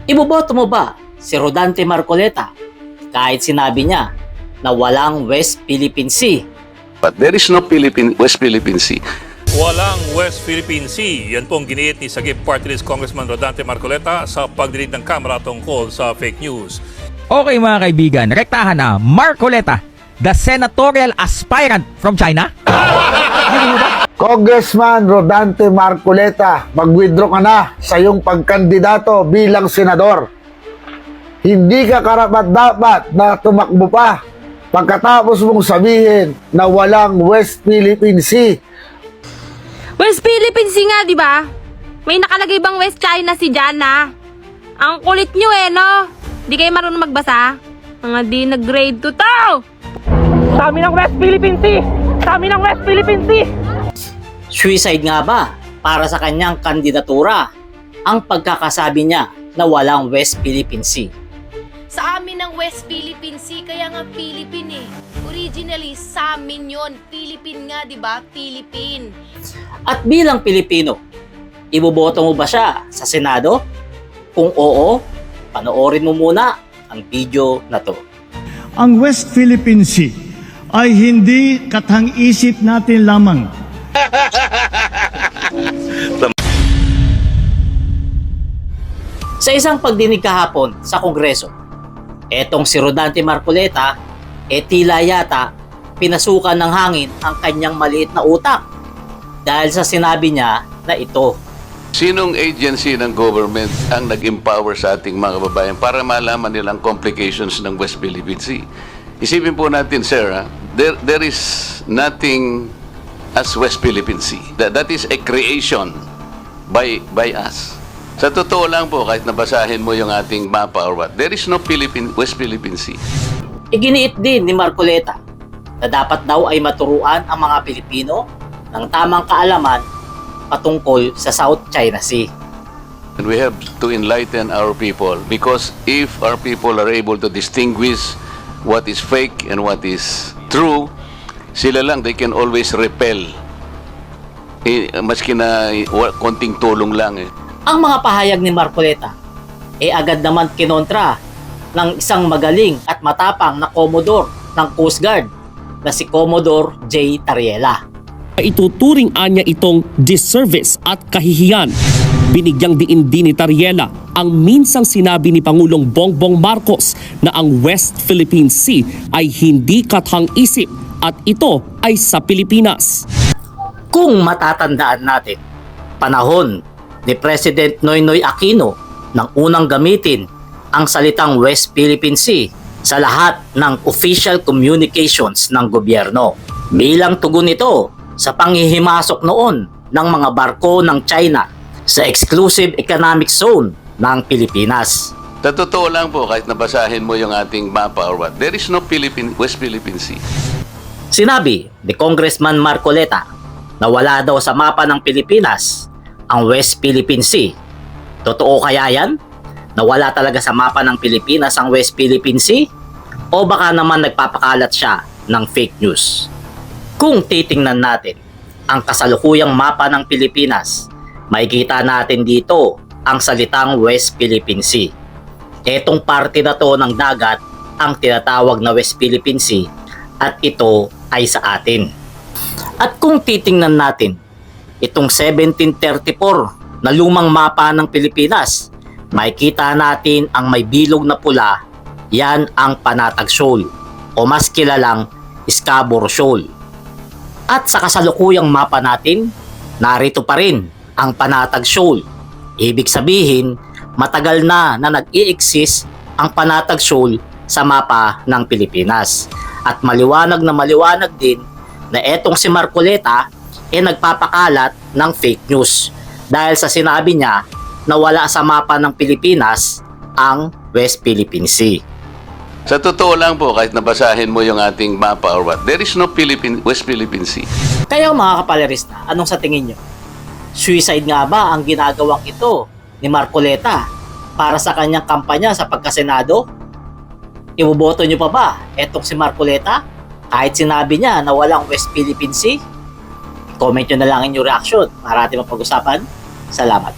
Iboboto mo ba si Rodante Marcoleta kahit sinabi niya na walang West Philippine Sea? But there is no West Philippine Sea. Walang West Philippine Sea. Yan pong giniit ni Sagip Party List Congressman Rodante Marcoleta sa pagdinig ng Kamara tungkol sa fake news. Okay mga kaibigan, rektahan na Marcoleta, the senatorial aspirant from China. Congressman Rodante Marcoleta, mag-withdraw ka na sa iyong pagkandidato bilang senador. Hindi ka karapat-dapat na tumakbo pa pagkatapos mong sabihin na walang West Philippine Sea. West Philippine Sea nga, di ba? May nakalagay bang West China Sea dyan, ha? Ang kulit nyo no? Di kayo marunong magbasa? Mga di nag-grade 2 to! Sa amin ang West Philippine Sea! Sa amin ang West Philippine Sea! Suicide nga ba para sa kanyang kandidatura ang pagkakasabi niya na walang West Philippine Sea? Sa amin ang West Philippine Sea, kaya nga Philippine eh. Originally, sa amin yun. Philippine nga, di ba? Philippine. At bilang Pilipino, iboboto mo ba siya sa Senado? Kung oo, panoorin mo muna ang video na to. Ang West Philippine Sea ay hindi katang-isip natin lamang. Sa isang pagdinig kahapon sa Kongreso, etong si Rodante Marcoleta, tila yata pinasukan ng hangin ang kanyang maliit na utak dahil sa sinabi niya na ito. Sinong agency ng government ang nag-empower sa ating mga kababayan para malaman nilang complications ng West Philippine Sea? Isipin po natin, sir, there is nothing as West Philippine Sea. That is a creation by us. Sa totoo lang po, kahit nabasahin mo yung ating mapa or what, there is no West Philippine Sea. Iginiit din ni Marcoleta na dapat daw ay maturuan ang mga Pilipino ng tamang kaalaman patungkol sa South China Sea. And we have to enlighten our people because if our people are able to distinguish what is fake and what is true, sila lang, they can always repel. Maski na konting tulong lang eh. Ang mga pahayag ni Marcoleta agad naman kinontra ng isang magaling at matapang na Commodore ng Coast Guard na si Commodore J. Tariela. Ituturing anya itong disservice at kahihiyan. Binigyang diin din ni Tariela ang minsang sinabi ni Pangulong Bongbong Marcos na ang West Philippine Sea ay hindi kathang-isip at ito ay sa Pilipinas. Kung matatandaan natin, panahon ni President Noynoy Aquino nang unang gamitin ang salitang West Philippine Sea sa lahat ng official communications ng gobyerno. Bilang tugon ito sa panghihimasok noon ng mga barko ng China sa exclusive economic zone ng Pilipinas. Sa totoo lang po, kahit nabasahin mo yung ating mapa or what, there is no West Philippine Sea. Sinabi ni Congressman Marcoleta na wala daw sa mapa ng Pilipinas ang West Philippine Sea. Totoo kaya yan? Na wala talaga sa mapa ng Pilipinas ang West Philippine Sea? O baka naman nagpapakalat siya ng fake news? Kung titingnan natin ang kasalukuyang mapa ng Pilipinas, makikita natin dito ang salitang West Philippine Sea. Etong parte na to ng dagat ang tinatawag na West Philippine Sea at ito ay sa atin. At kung titingnan natin itong 1734 na lumang mapa ng Pilipinas, makikita natin ang may bilog na pula, yan ang Panatag Shoal o mas kilalang Scarborough Shoal. At sa kasalukuyang mapa natin, narito pa rin ang Panatag Shoal. Ibig sabihin, matagal na nag-i-exist ang Panatag Shoal sa mapa ng Pilipinas. At maliwanag na maliwanag din na etong si Marcoleta nagpapakalat ng fake news dahil sa sinabi niya na wala sa mapa ng Pilipinas ang West Philippine Sea. Sa totoo lang po, kahit nabasahin mo yung ating mapa or what, there is no West Philippine Sea. Kaya mga kapalerista, anong sa tingin nyo? Suicide nga ba ang ginagawang ito ni Marcoleta para sa kanyang kampanya sa pagkasenado? Iboboto nyo pa ba etong si Marcoleta kahit sinabi niya na walang West Philippine Sea? Comment nyo na lang inyong reaction para ating mapag-usapan. Salamat.